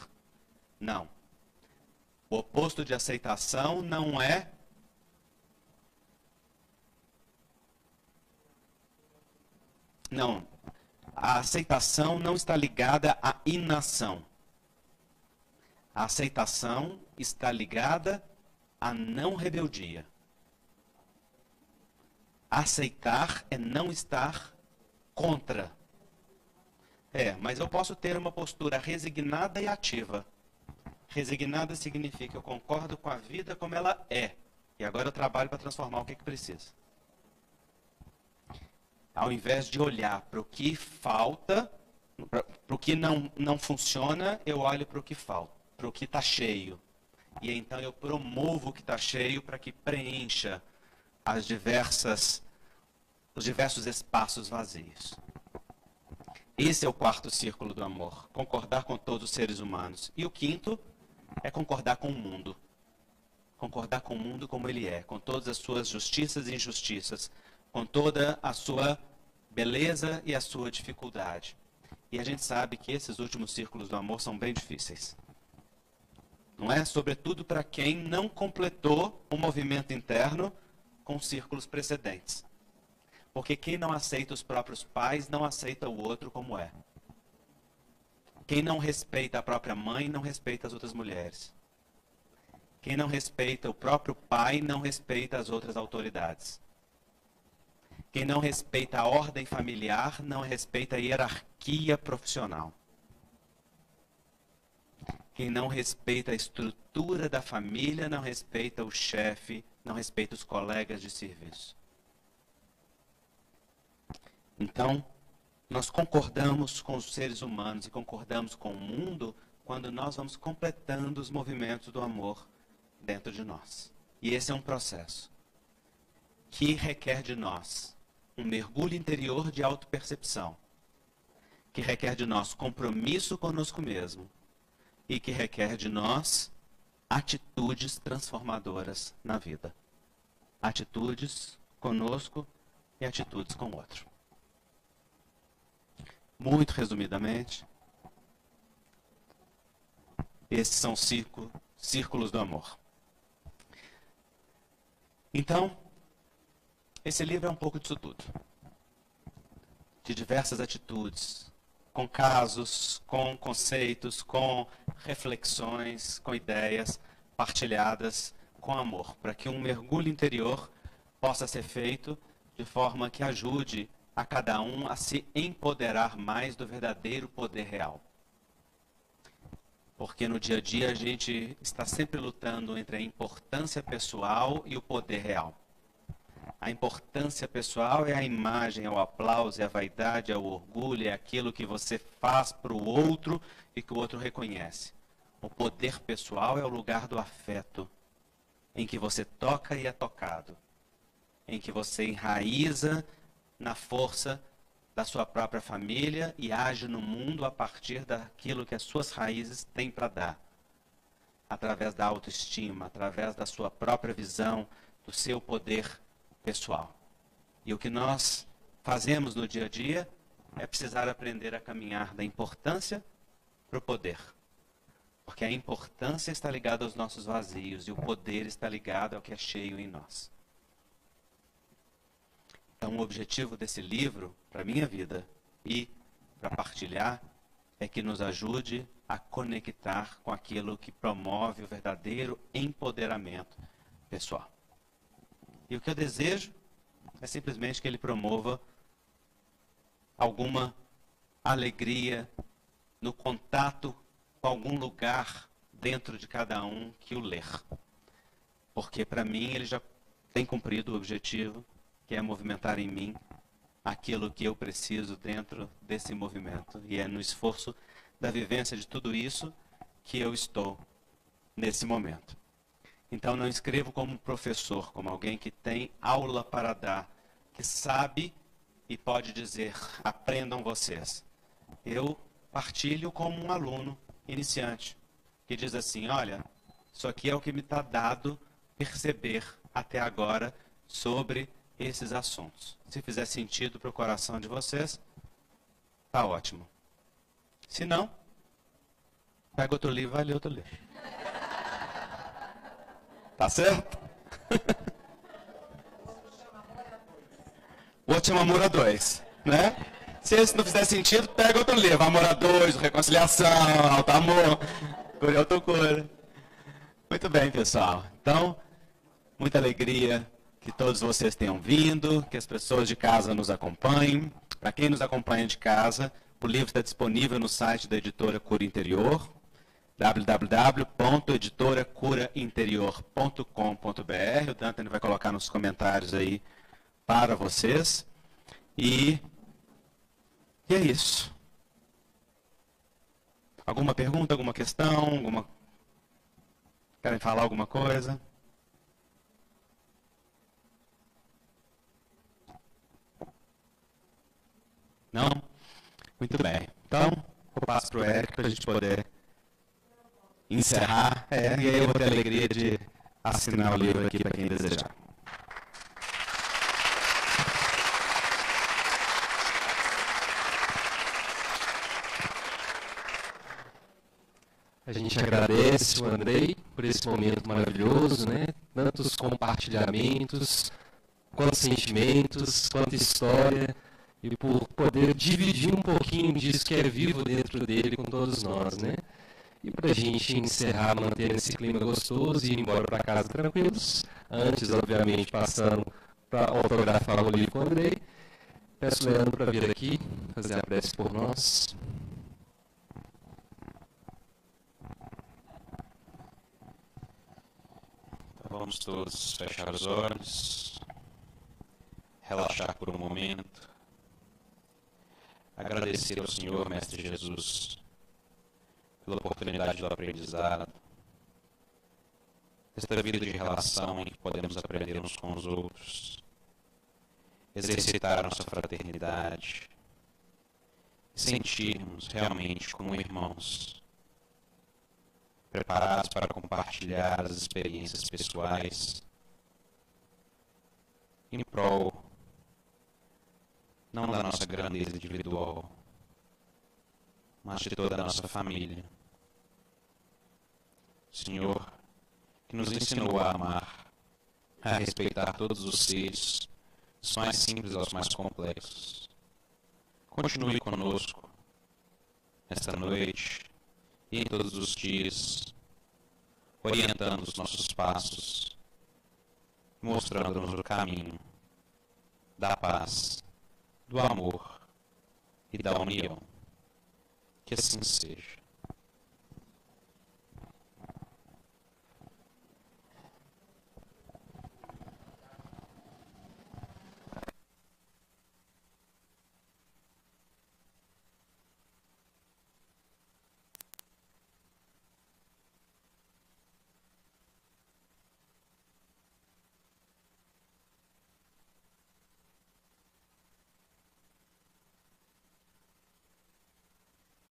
Não. O oposto de aceitação não é a aceitação não está ligada à inação. A aceitação está ligada à não rebeldia. Aceitar é não estar contra. Mas eu posso ter uma postura resignada e ativa. Resignada significa eu concordo com a vida como ela é. E agora eu trabalho para transformar o que precisa. Ao invés de olhar para o que falta, para o que não funciona, eu olho para o que falta, para o que está cheio. E então eu promovo o que está cheio para que preencha os diversos espaços vazios. Esse é o quarto círculo do amor, concordar com todos os seres humanos. E o quinto é concordar com o mundo. Concordar com o mundo como ele é, com todas as suas justiças e injustiças, com toda a sua beleza e a sua dificuldade. E a gente sabe que esses últimos círculos do amor são bem difíceis. Não é? Sobretudo para quem não completou o movimento interno com os círculos precedentes. Porque quem não aceita os próprios pais não aceita o outro como é. Quem não respeita a própria mãe não respeita as outras mulheres. Quem não respeita o próprio pai não respeita as outras autoridades. Quem não respeita a ordem familiar não respeita a hierarquia profissional. Quem não respeita a estrutura da família não respeita o chefe, não respeita os colegas de serviço. Então, nós concordamos com os seres humanos e concordamos com o mundo quando nós vamos completando os movimentos do amor dentro de nós. E esse é um processo que requer de nós um mergulho interior de autopercepção, que requer de nós compromisso conosco mesmo e que requer de nós atitudes transformadoras na vida. Atitudes conosco e atitudes com o outro. Muito resumidamente, esses são círculos do amor. Então, esse livro é um pouco disso tudo. De diversas atitudes, com casos, com conceitos, com reflexões, com ideias partilhadas com amor, para que um mergulho interior possa ser feito de forma que ajude a cada um a se empoderar mais do verdadeiro poder real. Porque no dia a dia a gente está sempre lutando entre a importância pessoal e o poder real. A importância pessoal é a imagem, é o aplauso, é a vaidade, é o orgulho, é aquilo que você faz para o outro e que o outro reconhece. O poder pessoal é o lugar do afeto, em que você toca e é tocado, em que você enraiza na força da sua própria família e age no mundo a partir daquilo que as suas raízes têm para dar. Através da autoestima, através da sua própria visão, do seu poder pessoal. E o que nós fazemos no dia a dia é precisar aprender a caminhar da importância para o poder. Porque a importância está ligada aos nossos vazios e o poder está ligado ao que é cheio em nós. Então, o objetivo desse livro, para a minha vida e para partilhar, é que nos ajude a conectar com aquilo que promove o verdadeiro empoderamento pessoal. E o que eu desejo é simplesmente que ele promova alguma alegria no contato com algum lugar dentro de cada um que o ler. Porque, para mim, ele já tem cumprido o objetivo, que é movimentar em mim aquilo que eu preciso dentro desse movimento. E é no esforço da vivência de tudo isso que eu estou nesse momento. Então, não escrevo como professor, como alguém que tem aula para dar, que sabe e pode dizer, aprendam vocês. Eu partilho como um aluno iniciante, que diz assim, olha, isso aqui é o que me está dado perceber até agora sobre esses assuntos. Se fizer sentido para o coração de vocês, tá ótimo. Se não, pega outro livro e vai ler outro livro. Tá certo? O outro chama Amor a 2, né? Se esse não fizer sentido, pega outro livro. Amor a 2, Reconciliação, Alto Amor, Cura e Autocura. Muito bem, pessoal. Então, muita alegria que todos vocês tenham vindo, que as pessoas de casa nos acompanhem. Para quem nos acompanha de casa, o livro está disponível no site da editora Cura Interior, www.editoracurainterior.com.br. O Dante vai colocar nos comentários aí para vocês. E é isso. Alguma pergunta, alguma questão? Querem falar alguma coisa? Não? Muito bem. Então, eu passo para o Érico para a gente poder encerrar. E aí eu vou ter a alegria de assinar o livro aqui para quem desejar. A gente agradece o Andrei por esse momento maravilhoso, né? Tantos compartilhamentos, quantos sentimentos, quanta história, e por poder dividir um pouquinho disso que é vivo dentro dele com todos nós, né? E para a gente encerrar, mantendo esse clima gostoso e ir embora para casa tranquilos, antes, obviamente, passando para autografar o livro com o Andrei, peço o Leandro para vir aqui, fazer a prece por nós. Vamos todos fechar os olhos, relaxar por um momento, agradecer ao Senhor, Mestre Jesus, pela oportunidade do aprendizado, desta vida de relação em que podemos aprender uns com os outros, exercitar a nossa fraternidade, e sentirmos realmente como irmãos, preparados para compartilhar as experiências pessoais em prol não da nossa grandeza individual, mas de toda a nossa família. Senhor, que nos ensinou a amar, a respeitar todos os seres, dos mais simples aos mais complexos. Continue conosco esta noite e em todos os dias, orientando os nossos passos, mostrando-nos o caminho da paz, do amor e da união. Que assim seja.